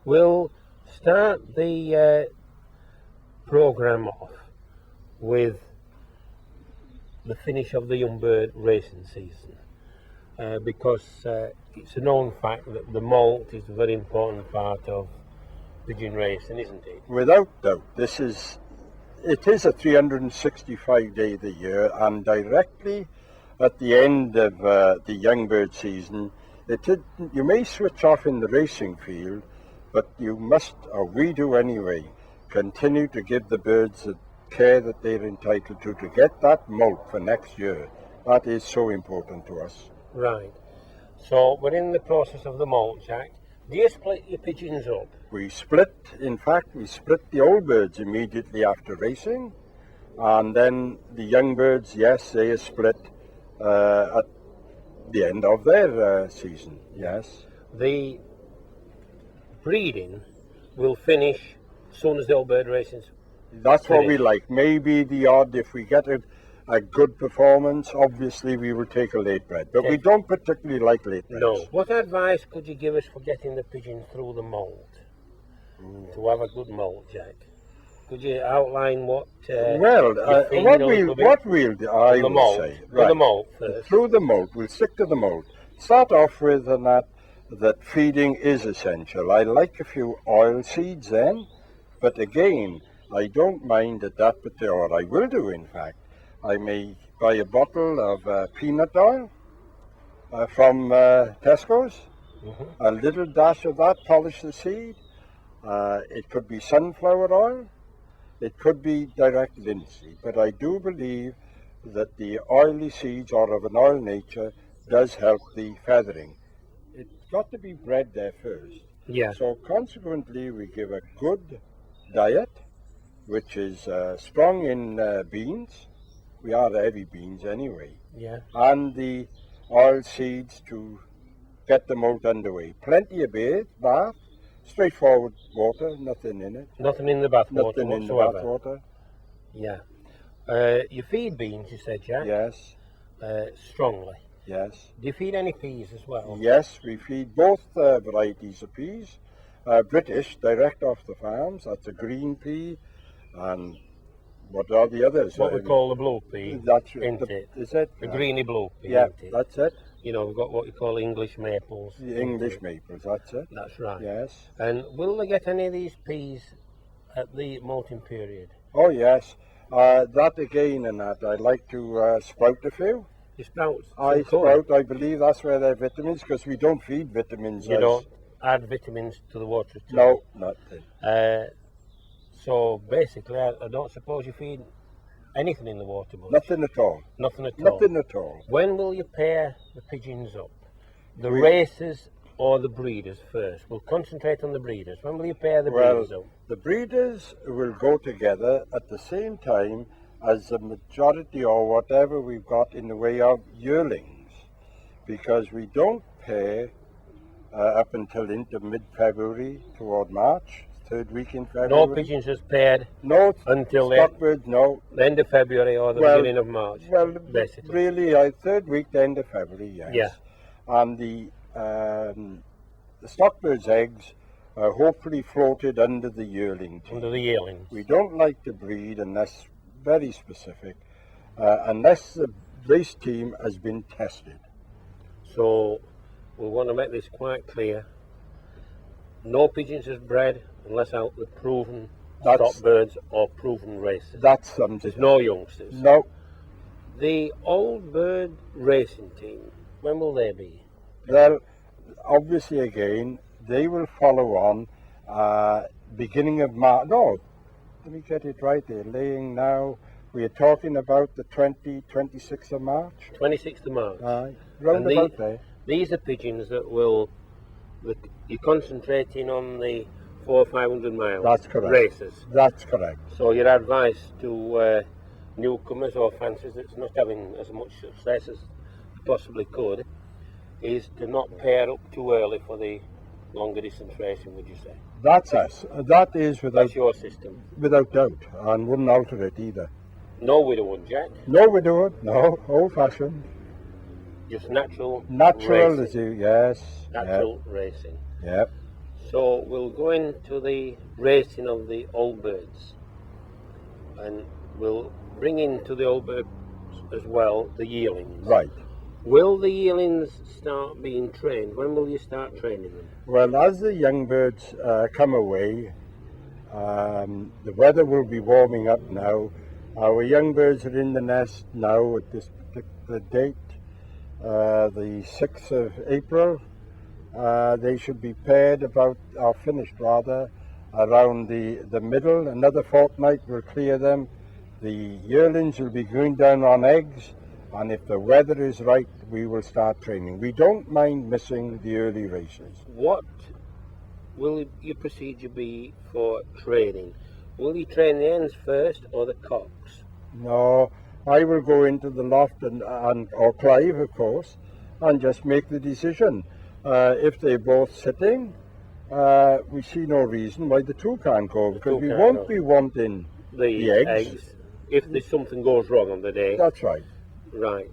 We'll start the programme off with the finish of the young bird racing season, because it's a known fact that the molt is a very important part of pigeon racing, isn't it? Without doubt, it is a 365-day of the year, and directly at the end of the young bird season, you may switch off in the racing field, but you must, or we do anyway, continue to give the birds the care that they're entitled to get that molt for next year. That is so important to us. Right. So we're in the process of the molt, Jack. Do you split your pigeons up? We split the old birds immediately after racing, and then the young birds, yes, they are split at the end of their season, yes. The breeding will finish as soon as the old bird racing's That's finished. what we like. Maybe the odd, if we get a good performance, obviously we will take a late bred, but we don't particularly like late breds. No. What advice could you give us for getting the pigeons through the molt? To have a good molt, Jack? Could you outline what? Well, what we'll do, I will say, right. The molt first. Through the molt, we'll stick to the molt. Start off with that feeding is essential. I like a few oil seeds then, but again, I don't mind that or I will do in fact. I may buy a bottle of peanut oil from Tesco's, a little dash of that, polish the seed. It could be sunflower oil, it could be direct linseed, but I do believe that the oily seeds or of an oil nature does help the feathering. It's got to be bred there first. Yeah. So consequently we give a good diet, which is strong in beans. We are heavy beans anyway. Yeah. And the oil seeds to get the molt underway. Plenty of bath, straightforward water, nothing in it. Nothing in the bath water Nothing in the whatsoever. bath water. Yeah. You feed beans, you said, Jack? Yes. Strongly. Yes. Do you feed any peas as well? Yes, we feed both varieties of peas. British, direct off the farms. That's a green pea. And what are the others? What we call the blue pea, that's isn't it? Is it? The greeny blue pea, Yeah, isn't it? that's it. You know, we've got what you call English maples. The English maples, that's it. That's right. Yes. And will they get any of these peas at the molting period? Oh, yes. That again and that, I like to sprout a few. You sprout? I sprout, I believe that's where they're vitamins, because we don't feed vitamins. You don't add vitamins to the water at all? No, nothing. So basically, I don't suppose you feed anything in the water much? Nothing at all. Nothing at all? Nothing at all. When will you pair the pigeons up? The racers or the breeders first? We'll concentrate on the breeders. When will you pair the breeders up? The breeders will go together at the same time as the majority or whatever we've got in the way of yearlings, because we don't pair up until into mid-February toward March, third week in February. No pigeons is paired until stockbirds, the end of February or the beginning of March. Well, basically. Really, third week, the end of February, yes. Yeah. And the stockbird's eggs are hopefully floated under the yearling team. Under the yearlings. We don't like to breed unless very specific, unless the race team has been tested. So we want to make this quite clear. No pigeons is bred unless out with proven stockbirds or proven racers. That's something. There's no youngsters. No. The old bird racing team, when will they be? Well, obviously again, they will follow on beginning of March. No, let me get it right. They're laying now. We are talking about the 26th of March. 26th of March. Round about there. These are pigeons that you're concentrating on the 400 or 500 mile That's correct. races. That's correct. So your advice to newcomers or fanciers that's not having as much success as they possibly could is to not pair up too early for the longer distance racing, would you say? That's us. That is That's your system. without doubt, and wouldn't alter it either. No widowwood, Jack. No, we do it. No, old-fashioned. Just natural Natural, racing. as you, yes. Natural racing. Yep. So we'll go into the racing of the old birds, and we'll bring into the old birds as well the yearlings. Right. Will the yearlings start being trained? When will you start training them? Well, as the young birds come away, the weather will be warming up now. Our young birds are in the nest now at this particular date, the 6th of April. They should be paired about, or finished rather, around the middle. Another fortnight will clear them. The yearlings will be going down on eggs, and if the weather is right, we will start training. We don't mind missing the early races. What will your procedure be for training? Will you train the hens first or the cocks? No, I will go into the loft or Clive, of course, and just make the decision. If they're both sitting, we see no reason why the two can't go, because we won't be wanting the eggs. If there's something goes wrong on the day. That's right. Right.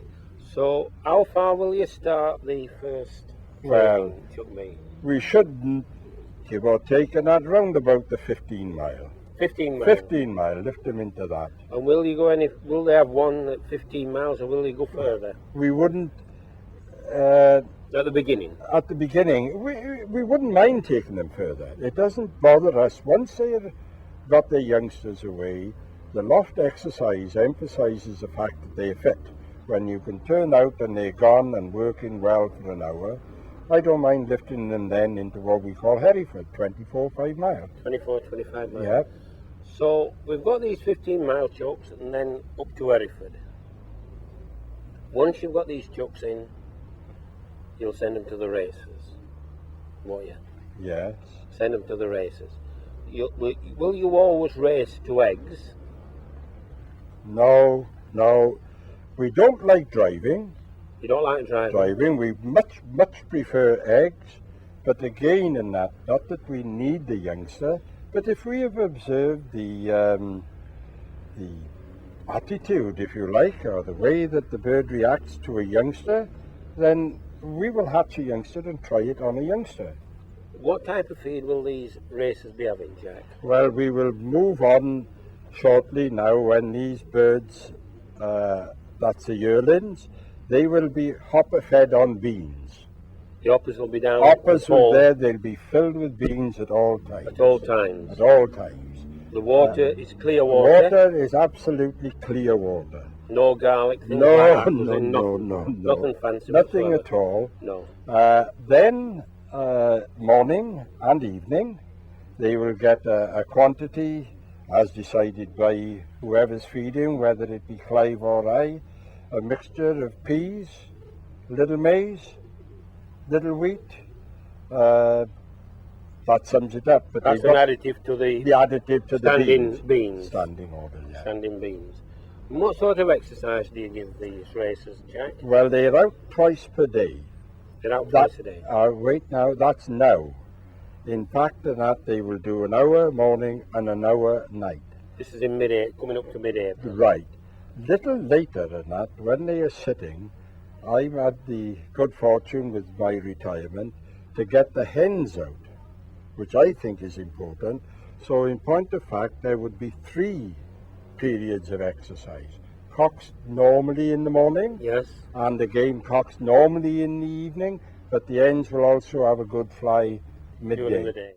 So how far will you start the first Well, training, Chuck me? We shouldn't give or take that round about the 15 mile. 15 miles. 15 mile, lift them into that. And will you go will they have one at 15 miles or will they go further? We wouldn't, At the beginning? at the beginning, we wouldn't mind taking them further. It doesn't bother us. Once they've got their youngsters away, the loft exercise emphasizes the fact that they're fit. When you can turn out and they're gone and working well for an hour, I don't mind lifting them then into what we call Hereford, 24-5 miles. 24, 25 miles. Yeah. So we've got these 15-mile chucks and then up to Hereford. Once you've got these chucks in, you'll send them to the races, won't you? Yes. Send them to the races. Will you always race to eggs? No. We don't like driving. You don't like driving? We much prefer eggs, but again in that, not that we need the youngster, but if we have observed the attitude, if you like, or the way that the bird reacts to a youngster, then we will hatch a youngster and try it on a youngster. What type of feed will these races be having, Jack? Well, we will move on shortly now when these birds, that's the yearlings, they will be hopper fed on beans. The hoppers will be down. Hoppers will there, they'll be filled with beans at all times. At all times. At all times. The water is clear water. Water is absolutely clear water. No garlic. No, Nothing fancy. Nothing whatsoever. at all. No. Then morning and evening, they will get a quantity as decided by whoever's feeding, whether it be Clive or I, a mixture of peas, little maize, little wheat. That sums it up. But that's an additive to the additive to standing the beans. Standing order, yeah. Standing beans. And what sort of exercise do you give these racers, Jack? Well, they're out twice per day. They're out twice a day? Wait now, that's now. In fact, in that they will do an hour morning and an hour night. This is in mid-April, coming up to mid-April. Right. Little later than that, when they are sitting, I've had the good fortune with my retirement to get the hens out, which I think is important. So in point of fact, there would be 3 periods of exercise. Cocks normally in the morning. Yes. And again, cocks normally in the evening, but the hens will also have a good fly midday. During the day.